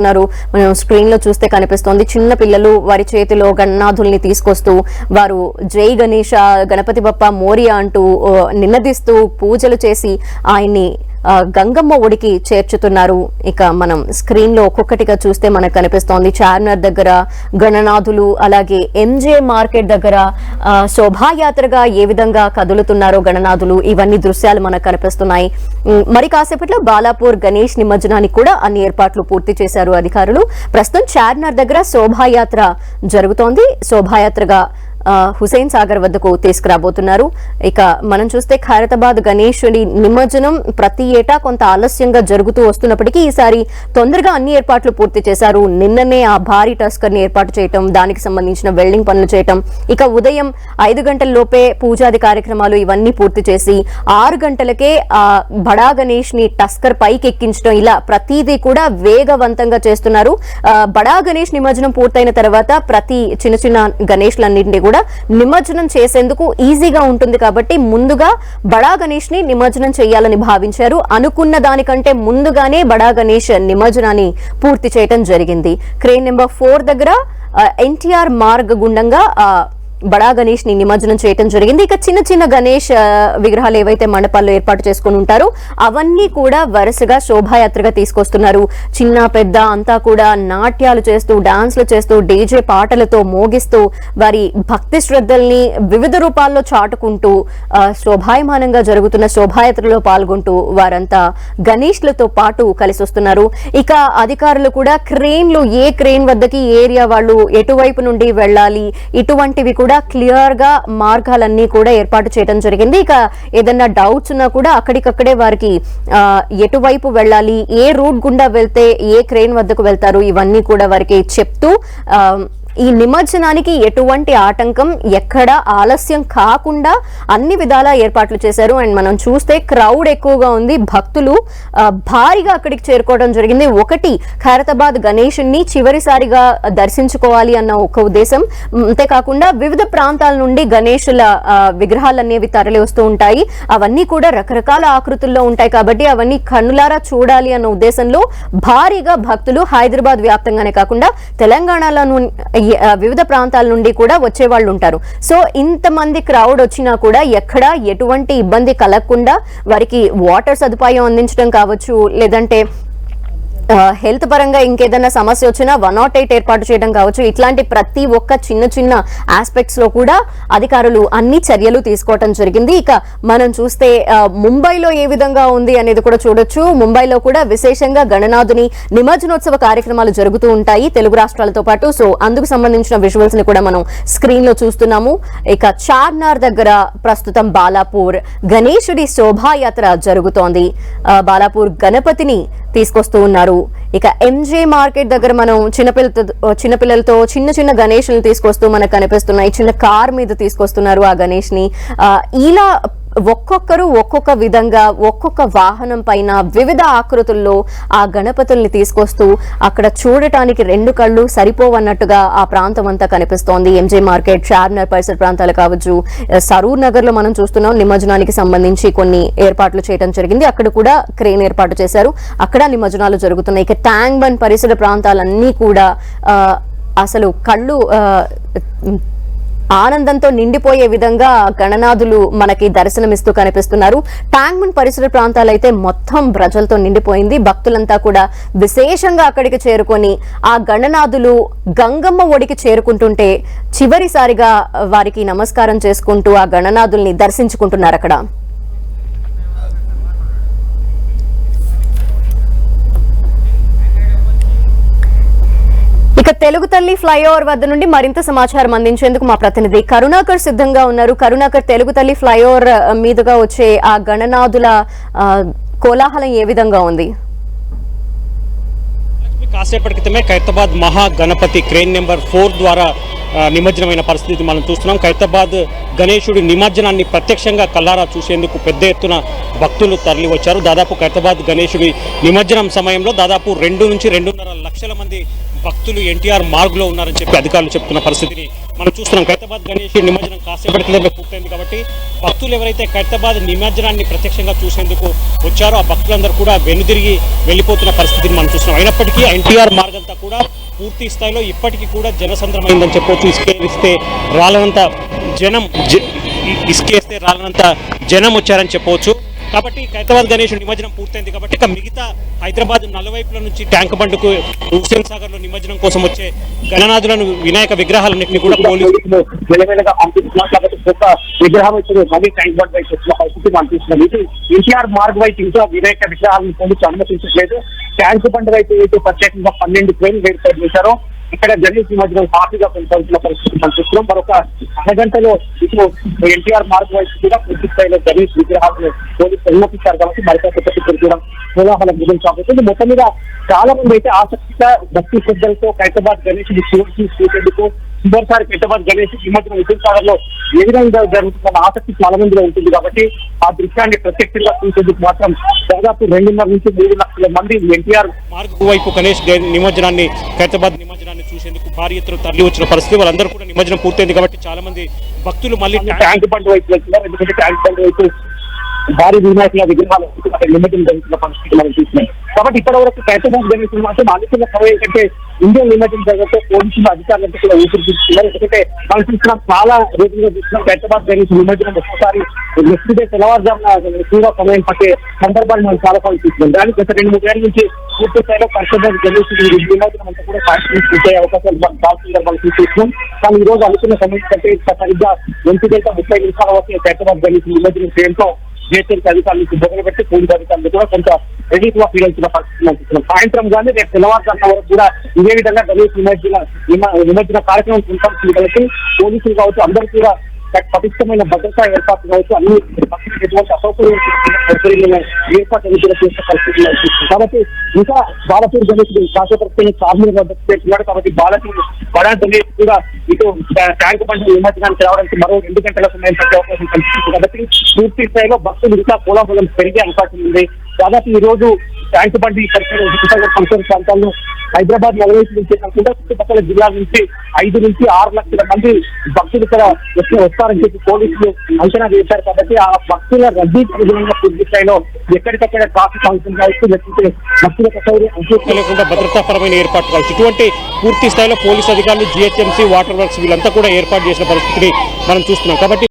మనం స్క్రీన్ లో చూస్తే కనిపిస్తోంది. చిన్న పిల్లలు వారి చేతిలో గణనాథుల్ని తీసుకొస్తూ వారు జై గణేష గణపతి బప్ప మోరియా అంటూ నినదిస్తూ పూజలు చేసి ఆయన్ని గంగమ్మ ఒడికి చేర్చుతున్నారు. ఇక మనం స్క్రీన్ లో ఒక్కొక్కటిగా చూస్తే మనకు కనిపిస్తోంది. చార్మినార్ దగ్గర గణనాథులు, అలాగే ఎంజే మార్కెట్ దగ్గర శోభాయాత్రగా ఏ విధంగా కదులుతున్నారో గణనాథులు, ఇవన్నీ దృశ్యాలు మనకు కనిపిస్తున్నాయి. మరి కాసేపట్లో బాలాపూర్ గణేష్ నిమజ్జనానికి కూడా అన్ని ఏర్పాట్లు పూర్తి చేశారు అధికారులు. ప్రస్తుతం చార్మినార్ దగ్గర శోభాయాత్ర జరుగుతోంది. శోభాయాత్రగా హుసేన్ సాగర్ వద్దకు తీసుకురాబోతున్నారు. ఇక మనం చూస్తే ఖైరతాబాద్ గణేశుడి నిమజ్జనం ప్రతి ఏటా కొంత ఆలస్యంగా జరుగుతూ వస్తున్నప్పటికీ ఈసారి తొందరగా అన్ని ఏర్పాట్లు పూర్తి చేశారు. నిన్ననే ఆ భారీ టస్కర్ ని ఏర్పాటు చేయటం, దానికి సంబంధించిన వెల్డింగ్ పనులు చేయటం, ఇక ఉదయం 5 గంటల లోపే పూజాది కార్యక్రమాలు ఇవన్నీ పూర్తి చేసి 6 గంటలకే ఆ బడా గణేష్ ని టస్కర్ పైకి ఎక్కించడం, ఇలా ప్రతిదీ కూడా వేగవంతంగా చేస్తున్నారు. బడా గణేష్ నిమజ్జనం పూర్తయిన తర్వాత ప్రతి చిన్న చిన్న గణేష్లన్నింటినీ కూడా నిమజ్జనం చేసేందుకు ఈజీగా ఉంటుంది కాబట్టి ముందుగా బడా గణేష్ ని నిమజ్జనం చేయాలని భావించారు. అనుకున్న దానికంటే ముందుగానే బడా గణేష్ నిమజ్జనాన్ని పూర్తి చేయడం జరిగింది. క్రేన్ నెంబర్ 4 దగ్గర ఎన్టీఆర్ మార్గ్ గుండంగా బడా గణేష్ ని నిమజ్జనం చేయడం జరిగింది. ఇక చిన్న చిన్న గణేష్ విగ్రహాలు ఏవైతే మండపాల్లో ఏర్పాటు చేసుకుని ఉంటారో అవన్నీ కూడా వరుసగా శోభాయాత్రగా తీసుకొస్తున్నారు. చిన్న పెద్ద అంతా కూడా నాట్యాలు చేస్తూ, డాన్స్లు చేస్తూ, డీజే పాటలతో మోగిస్తూ వారి భక్తి శ్రద్ధల్ని వివిధ రూపాల్లో చాటుకుంటూ శోభాయమానంగా జరుగుతున్న శోభాయాత్రలో పాల్గొంటూ వారంతా గణేష్లతో పాటు కలిసి వస్తున్నారు. ఇక అధికారులు కూడా క్రేన్లు, ఏ క్రేన్ వద్దకి ఏరియా వాళ్ళు ఎటువైపు నుండి వెళ్ళాలి, ఇటువంటివి కూడా క్లియర్ గా మార్గాలన్నీ కూడా ఏర్పాటు చేయడం జరిగింది. ఇక ఏదన్నా డౌట్స్ ఉన్నా కూడా అక్కడికక్కడే వారికి ఎటువైపు వెళ్ళాలి, ఏ రూట్ గుండా వెళ్తే ఏ క్రేన్ వద్దకు వెళ్తారు, ఇవన్నీ కూడా వారికి చెప్తూ ఈ నిమజ్జనానికి ఎటువంటి ఆటంకం, ఎక్కడ ఆలస్యం కాకుండా అన్ని విధాల ఏర్పాట్లు చేశారు. అండ్ మనం చూస్తే క్రౌడ్ ఎక్కువగా ఉంది, భక్తులు భారీగా అక్కడికి చేరుకోవడం జరిగింది. ఒకటి, ఖైరతాబాద్ గణేశుని చివరిసారిగా దర్శించుకోవాలి అన్న ఒక ఉద్దేశం, అంతేకాకుండా వివిధ ప్రాంతాల నుండి గణేశుల విగ్రహాలు అనేవి తరలి వస్తూ ఉంటాయి. అవన్నీ కూడా రకరకాల ఆకృతుల్లో ఉంటాయి కాబట్టి అవన్నీ కన్నులారా చూడాలి అన్న ఉద్దేశంలో భారీగా భక్తులు హైదరాబాద్ వ్యాప్తంగానే కాకుండా తెలంగాణలో వివిధ ప్రాంతాల నుండి కూడా వచ్చే వాళ్ళు ఉంటారు. సో ఇంతమంది క్రౌడ్ వచ్చినా కూడా ఎక్కడా ఎటువంటి ఇబ్బంది కలగకుండా వారికి వాటర్ సదుపాయం అందించడం కావచ్చు, లేదంటే హెల్త్ పరంగా ఇంకేదైనా సమస్య వచ్చినా 108 ఏర్పాటు చేయడం కావచ్చు, ఇట్లాంటి ప్రతి ఒక్క చిన్న చిన్న ఆస్పెక్ట్స్ లో కూడా అధికారులు అన్ని చర్యలు తీసుకోవటం జరిగింది. ఇక మనం చూస్తే ముంబైలో ఏ విధంగా ఉంది అనేది కూడా చూడొచ్చు. ముంబైలో కూడా విశేషంగా గణనాథుని నిమజ్జనోత్సవ కార్యక్రమాలు జరుగుతూ ఉంటాయి తెలుగు రాష్ట్రాలతో పాటు. సో అందుకు సంబంధించిన విజువల్స్ ని కూడా మనం స్క్రీన్ లో చూస్తున్నాము. ఇక చార్మినార్ దగ్గర ప్రస్తుతం బాలాపూర్ గణేశుడి శోభాయాత్ర జరుగుతోంది. బాలాపూర్ గణపతిని తీసుకొస్తూ ఉన్నారు. ఇక ఎంజే మార్కెట్ దగ్గర మనం చిన్నపిల్లలతో చిన్న చిన్న గణేష్ని తీసుకొస్తూ మనకు కనిపిస్తున్నాయి. చిన్న కార్ మీద తీసుకొస్తున్నారు ఆ గణేష్ ని. ఇలా ఒక్కొక్కరు ఒక్కొక్క విధంగా ఒక్కొక్క వాహనం పైన వివిధ ఆకృతుల్లో ఆ గణపతుల్ని తీసుకొస్తూ అక్కడ చూడటానికి 2 కళ్ళు సరిపోవన్నట్టుగా ఆ ప్రాంతం అంతా కనిపిస్తోంది. ఎంజే మార్కెట్, చార్మినార్ పరిసర ప్రాంతాలు కావచ్చు, సరూర్ నగర్ లో మనం చూస్తున్నాం నిమజ్జనానికి సంబంధించి కొన్ని ఏర్పాట్లు చేయడం జరిగింది. అక్కడ కూడా క్రేన్ ఏర్పాటు చేశారు, అక్కడ నిమజ్జనాలు జరుగుతున్నాయి. ఇక ట్యాంక్ బండ్ పరిసర ప్రాంతాలన్నీ కూడా అసలు కళ్ళు ఆనందంతో నిండిపోయే విధంగా గణనాథులు మనకి దర్శనమిస్తూ కనిపిస్తున్నారు. ట్యాంక్ బండ్ పరిసర ప్రాంతాలైతే మొత్తం ప్రజలతో నిండిపోయింది. భక్తులంతా కూడా విశేషంగా అక్కడికి చేరుకొని ఆ గణనాథులు గంగమ్మ ఒడికి చేరుకుంటుంటే చివరిసారిగా వారికి నమస్కారం చేసుకుంటూ ఆ గణనాథుల్ని దర్శించుకుంటున్నారు అక్కడ. ఇక తెలుగు తల్లి ఫ్లైఓవర్ వద్ద నుండి మరింత సమాచారం అందించేందుకు మా ప్రతినిధి కరుణాకర్ సిద్ధంగా ఉన్నారు. కరుణాకర్, తెలుగు తల్లి ఫ్లైఓవర్ మీదుగా వచ్చే ఆ గణనాథుల కోలాహలం ఏ విధంగా ఉంది? కాసేపటి క్రితమే ఖైరతాబాద్ మహా గణపతి క్రేన్ నెంబర్ 4 ద్వారా నిమజ్జనమైన పరిస్థితి మనం చూస్తున్నాం. ఖైరతాబాద్ గణేశుడి నిమజ్జనాన్ని ప్రత్యక్షంగా కల్లారా చూసేందుకు పెద్ద ఎత్తున భక్తులు తరలి వచ్చారు. దాదాపు ఖైరతాబాద్ గణేశుడి నిమజ్జనం సమయంలో దాదాపు 2 నుంచి 2.5 లక్షల మంది భక్తులు ఎన్టీఆర్ మార్గ్లో ఉన్నారని చెప్పి అధికారులు చెప్తున్న పరిస్థితిని మనం చూస్తున్నాం. ఖైరతాబాద్ గణేశుడి నిమజ్జనం కాసేపటి క్రితమే పూర్తయింది కాబట్టి భక్తులు ఎవరైతే ఖైరతాబాద్ నిమజ్జనాన్ని ప్రత్యక్షంగా చూసేందుకు వచ్చారో ఆ భక్తులందరూ కూడా వెనుదిరిగి వెళ్ళిపోతున్న పరిస్థితిని మనం చూస్తున్నాం. అయినప్పటికీ ఎన్టీఆర్ మార్గంతా కూడా పూర్తి స్థాయిలో ఇప్పటికీ కూడా జనసంద్రమైందని చెప్పొచ్చు. ఇసుకేస్తే రాలనంత జనం ఇసుకేస్తే రాలనంత జనం వచ్చారని చెప్పవచ్చు. కాబట్టి ఖైరతాబాద్ గణేష్ నిమజ్జనం పూర్తయింది కాబట్టి ఇక మిగతా హైదరాబాద్ నలువైపుల నుంచి ట్యాంక్ బండ్కు హుస్సేన్ సాగర్ లో నిమజ్జనం కోసం వచ్చే గణనాథులను వినాయక విగ్రహాలన్నింటినీ కూడా పోలీసులు వెలవెలగా పంపిస్తున్నారు. కాబట్టి కొత్త విగ్రహం వచ్చి మళ్ళీ ట్యాంక్ బండ్ వైపు వచ్చిన పరిస్థితి పంపిస్తున్నారు. ఇటు ఎన్టీఆర్ మార్గ్ వైపు ఇంకా వినాయక విగ్రహాలను పోలీసులు అనుమతించట్లేదు. ట్యాంక్ బండ్ వైపు అయితే ప్రత్యేకంగా 12 ట్రైన్లు ఏర్పాటు చేశారు. ఇక్కడ గణేష్ నిమజ్జనం సాఫీగా కొనసాగుతున్న పరిస్థితి కనిపిస్తున్నాం. మరొక అరగంటలో ఇటు ఎన్టీఆర్ మార్గ్ వైపు కూడా పూర్తి స్థాయిలో గణేష్ విగ్రహాలను పోలీసులు అనుమతించారు. కాబట్టి మరికొద్ది కూడా కోలాహలం గురించి మొత్తం మీద చాలా మంది అయితే ఆసక్తిగా భక్తి శ్రద్ధలతో ఖైరతాబాద్ గణేష్ చూసేందుకు చివరిసారి ఖైరతాబాద్ గణేష్ నిమజ్జనం హుస్సేన్ సాగర్ లో ఏ విధంగా జరుగుతున్న ఆసక్తి చాలా మందిలో ఉంటుంది. కాబట్టి ఆ దృశ్యాన్ని ప్రత్యక్షంగా చూసేందుకు మాత్రం దాదాపు 2.5 నుంచి 3 లక్షల మంది ఎన్టీఆర్ మార్గ్ వైపు గణేష్ నిమజ్జనాన్ని ఖైరతాబాద్ నిమజ్జనాన్ని చూసేందుకు భారీ ఎత్తున తరలి వచ్చిన పరిస్థితి. వాళ్ళందరూ కూడా నిమజ్జనం పూర్తయింది కాబట్టి చాలా మంది భక్తులు మళ్ళీ ట్యాంక్ బండ్ వైపు వెళ్తున్నారు. ఎందుకంటే ట్యాంక్ బండ్ వైపు భారీ వినాయకుల విగ్రహాలు నిమజ్జనం జరుగుతున్న పరిస్థితి మనం చూస్తున్నాం. కాబట్టి ఇప్పటి వరకు ఖైరతాబాద్ గణేష్ మాత్రం అనుకున్న సమయం కంటే ఇండియన్ నిమజ్జనం జరగడంతో పోలీసులు అధికారులంతా కూడా ఊపిరి తీసుకున్నారు. ఎందుకంటే మనం చూస్తున్నాం చాలా రోజులుగా చూస్తున్నాం ఖైరతాబాద్ గణేష్ నిమజ్జనం ఒక్కోసారి నెక్స్ట్ డే తెల్లవారుజామున ఎక్కువగా సమయం పట్టే సందర్భాలు మనం చాలా సార్లు చూస్తున్నాం. దానికి గత 2-3 ఏళ్ల నుంచి పూర్తి స్థాయిలో ఖైరతాబాద్ గణేష్ నిమజ్జనం అంతా కూడా పూర్తి అవకాశాలు చాలా సందర్భాలు చూస్తున్నాం. కానీ ఈ రోజు అనుకున్న సమయం కంటే సరిగ్గా 1 గంట 30 నిమిషాల వరకు ఖైరతాబాద్ గణేష్ నిమజ్జనం చేయడంతో జిహెచ్ఎంసీ అధికారులు మొదలుపెట్టి పోలీసు అధికారులు కూడా కొంత రిలీఫ్ గా ఫీల్ అవుతున్న పరిస్థితి. సాయంత్రం కానీ రేపు తెల్లవారుజామున వరకు కూడా ఇదే విధంగా గణేష్ నిమజ్జన కార్యక్రమం కొనసాగుతుంది. కాబట్టి పోలీసులు కావచ్చు అందరూ కూడా పటిష్టమైన భద్రతా ఏర్పాట్లు కావచ్చు అన్ని ఎటువంటి అసౌకర్యం ఏర్పాట్లు చేసే పరిస్థితి. కాబట్టి ఇంకా బాలపూర్ గణేష్ శాశ్వత చార్మిల్ వద్దకు కాబట్టి బాలపూర్ బడా గణేష్ కూడా ఇటు ట్యాంక్ బండ్ నిమజ్జనానికి రావడానికి మరో 2 గంటల సమయం పట్టే అవకాశం కనిపిస్తుంది. కాబట్టి పూర్తి స్థాయిలో భక్తులు ఇంకా కోలాహలం పెరిగే అవకాశం ఉంది. దాదాపు ఈ రోజు ట్యాంక్ బండి పరిసర ప్రాంతాల్లో హైదరాబాద్ నలువైపు నుంచి కాకుండా చుట్టుపక్కల జిల్లాల నుంచి 5 నుంచి 6 లక్షల మంది భక్తులు ఇక్కడ వస్తారని చెప్పి పోలీసులు అంచనా వేశారు. కాబట్టి ఆ భక్తుల రద్దీ అనుగుణంగా పూర్తి స్థాయిలో ఎక్కడికక్కడ ట్రాఫిక్ అవసరం కావచ్చు, లేకపోతే భక్తుల లేకుండా భద్రతాపరమైన ఏర్పాట్లు కావచ్చు ఇటువంటి పూర్తి స్థాయిలో పోలీసు అధికారులు, జిహెచ్ఎంసీ, వాటర్ వర్క్స్ వీళ్ళంతా కూడా ఏర్పాటు చేసిన పరిస్థితిని మనం చూస్తున్నాం. కాబట్టి